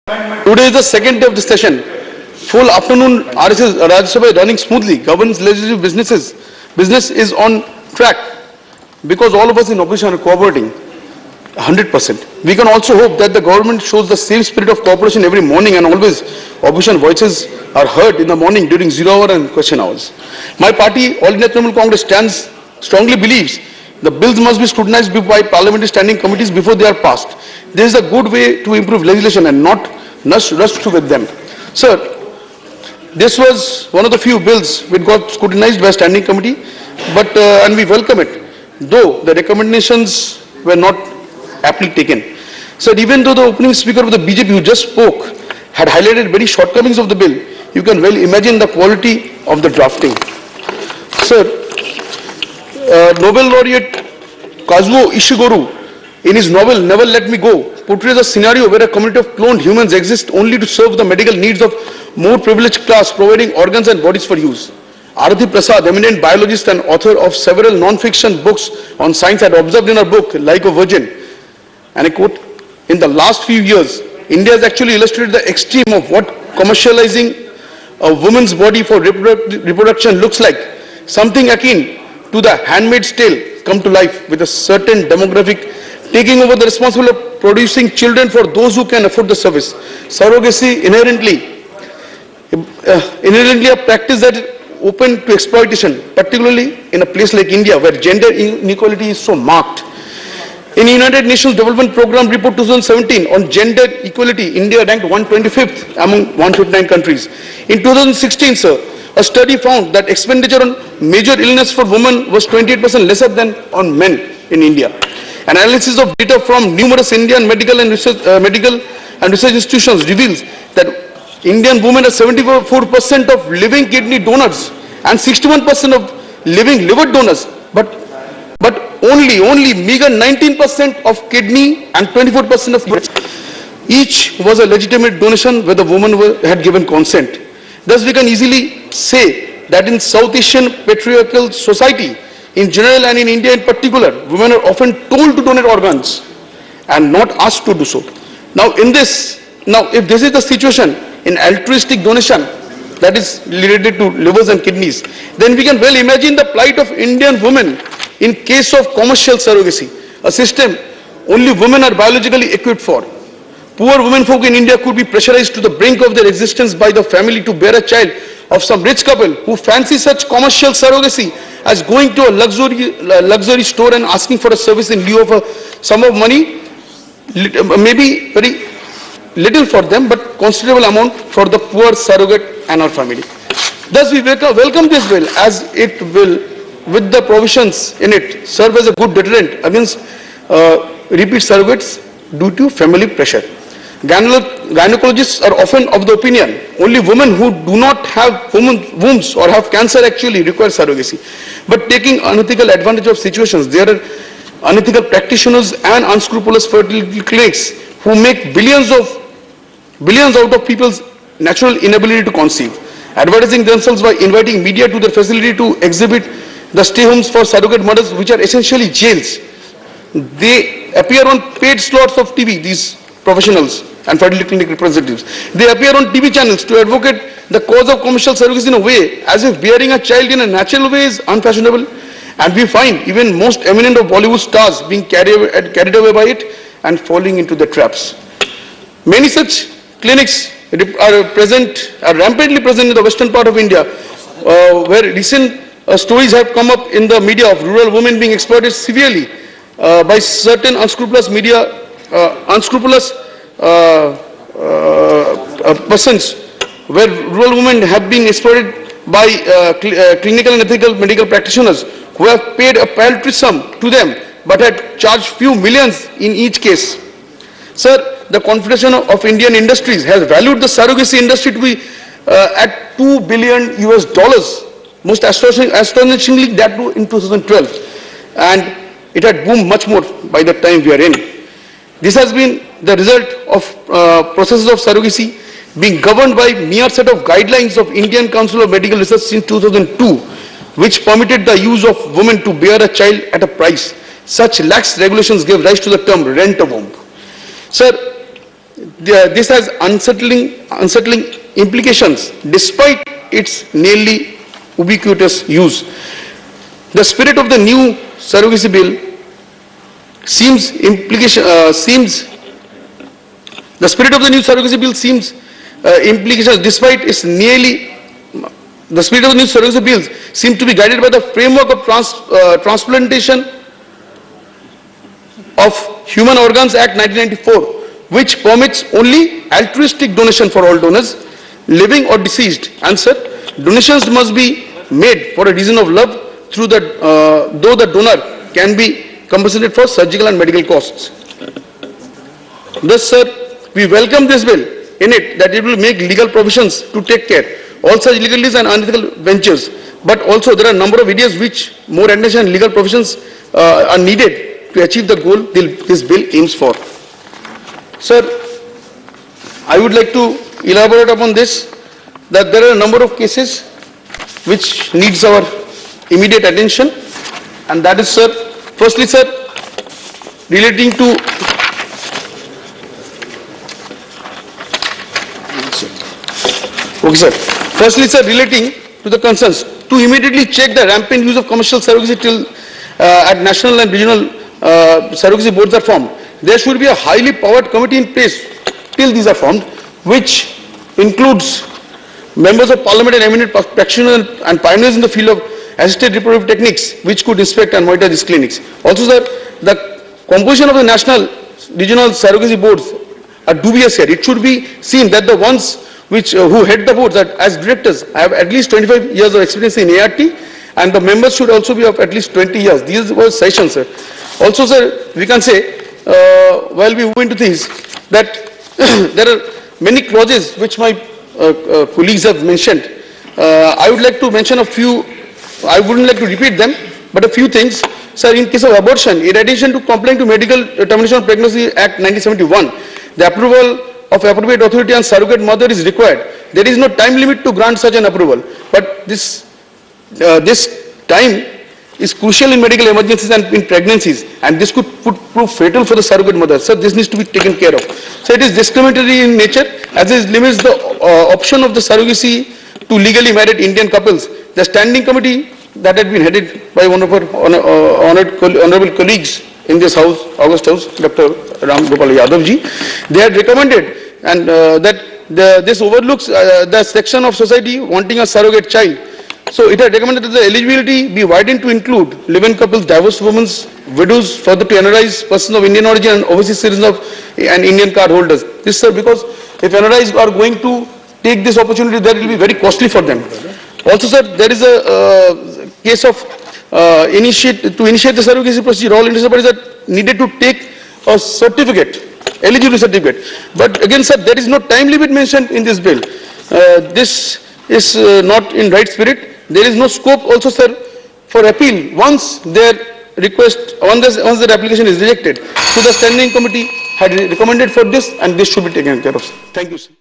Today is the second day of the session. Full afternoon Rajya Sabha is running smoothly. Governance legislative business is on track because all of us in opposition are cooperating 100%. We can also hope that the government shows the same spirit of cooperation every morning, and always opposition voices are heard in the morning during 0 hour and question hours. My party, All India Trinamool Congress, strongly believes the bills must be scrutinized by parliamentary standing committees before they are passed. This is a good way to improve legislation and not rush through with them. Sir, this was one of the few bills which got scrutinized by a standing committee, and we welcome it, though the recommendations were not aptly taken. Sir, even though the opening speaker of the BJP who just spoke had highlighted very shortcomings of the bill, you can well imagine the quality of the drafting. Sir, Nobel laureate Kazuo Ishiguro, in his novel Never Let Me Go, portrays a scenario where a community of cloned humans exists only to serve the medical needs of more privileged class, providing organs and bodies for use. Arathi Prasad, eminent biologist and author of several non-fiction books on science, had observed in her book Like a Virgin, and I quote, "In the last few years, India has actually illustrated the extreme of what commercializing a woman's body for reproduction looks like. Something akin to the Handmaid's Tale come to life, with a certain demographic taking over the responsibility of producing children for those who can afford the service. Surrogacy inherently a practice that is open to exploitation, particularly in a place like India where gender inequality is so marked. In United Nations Development Programme Report 2017 on gender equality, India ranked 125th among 159 countries. In 2016, sir, a study found that expenditure on major illness for women was 28% lesser than on men in India. An analysis of data from numerous Indian medical and research institutions reveals that Indian women are 74% of living kidney donors and 61% of living liver donors, but only meager 19% of kidney and 24% of liver. Each was a legitimate donation where the woman had given consent. Thus, we can easily say that in South Asian patriarchal society in general and in India in particular, women are often told to donate organs and not asked to do so. Now, if this is the situation in altruistic donation, that is related to livers and kidneys, then we can well imagine the plight of Indian women in case of commercial surrogacy, a system only women are biologically equipped for. Poor women folk in India could be pressurized to the brink of their existence by the family to bear a child of some rich couple who fancy such commercial surrogacy as going to a luxury store and asking for a service in lieu of a sum of money, maybe very little for them, but considerable amount for the poor surrogate and our family. Thus, we welcome this bill, as it will, with the provisions in it, serve as a good deterrent against repeat surrogates due to family pressure. Gynecologists are often of the opinion only women who do not have wombs or have cancer actually require surrogacy. But taking unethical advantage of situations, there are unethical practitioners and unscrupulous fertility clinics who make billions out of people's natural inability to conceive, advertising themselves by inviting media to their facility to exhibit the stay homes for surrogate mothers, which are essentially jails. They appear on paid slots of TV, these professionals and fertility clinic representatives. They appear on TV channels to advocate the cause of commercial surrogacy in a way as if bearing a child in a natural way is unfashionable. And we find even most eminent of Bollywood stars being carried away by it and falling into the traps. Many such clinics are rampantly present in the western part of India, where recent stories have come up in the media of rural women being exploited severely by certain unscrupulous persons, where rural women have been exploited by clinical and ethical medical practitioners who have paid a paltry sum to them but had charged few millions in each case. Sir, the Confederation of Indian Industries has valued the surrogacy industry to be at $2 billion US, most astonishingly that too in 2012, and it had boomed much more by the time we are in. This has been the result of processes of surrogacy being governed by mere set of guidelines of Indian Council of Medical Research since 2002, which permitted the use of women to bear a child at a price. Such lax regulations gave rise to the term rent a womb. Sir, this has unsettling implications despite its nearly ubiquitous use. The spirit of the new surrogacy bill seems implications despite its nearly the spirit of the new surrogacy bills seem to be guided by the framework of Transplantation of Human Organs Act 1994, which permits only altruistic donation for all donors, living or deceased. Answer: donations must be made for a reason of love, though the donor can be compensated for surgical and medical costs. Thus, sir, we welcome this bill in it that it will make legal provisions to take care all such illegalities and unethical ventures, but also there are a number of areas which more attention and legal provisions are needed to achieve the goal this bill aims for. Sir, I would like to elaborate upon this, that there are a number of cases which needs our immediate attention, and that is, sir, firstly, sir, relating to relating to the concerns to immediately check the rampant use of commercial surrogacy till at national and regional surrogacy boards are formed. There should be a highly powered committee in place till these are formed, which includes members of parliament and eminent practitioners and pioneers in the field of assisted reproductive techniques, which could inspect and monitor these clinics. Also, sir, the composition of the national regional surrogacy boards are dubious here. It should be seen that the ones who head the boards as directors have at least 25 years of experience in ART, and the members should also be of at least 20 years. These were sessions, sir. Also, sir, we can say, while we move into things, that there are many clauses which my colleagues have mentioned. I would like to mention a few. I wouldn't like to repeat them, but a few things. Sir, in case of abortion, in addition to complying to Medical Termination of Pregnancy Act 1971, the approval of appropriate authority and surrogate mother is required. There is no time limit to grant such an approval, but this time is crucial in medical emergencies and in pregnancies, and this could prove fatal for the surrogate mother. So this needs to be taken care of. So it is discriminatory in nature, as it limits the option of the surrogacy to legally married Indian couples. The standing committee that had been headed by one of our honorable colleagues in this house, August House, Dr. Ram Gopal Yadav ji, they had recommended and that this overlooks the section of society wanting a surrogate child. So it had recommended that the eligibility be widened to include live-in couples, divorced women, widows, further to NRIs, persons of Indian origin and overseas citizens of and Indian card holders. This, sir, because if NRIs are going to take this opportunity, that will be very costly for them. Also, sir, there is a case of initiate the surrogacy procedure. All interested parties are needed to take a certificate, eligibility certificate. But again, sir, there is no time limit mentioned in this bill. This is not in right spirit. There is no scope also, sir, for appeal once their request, once their application is rejected. So the standing committee had recommended for this, and this should be taken care of. Thank you, sir.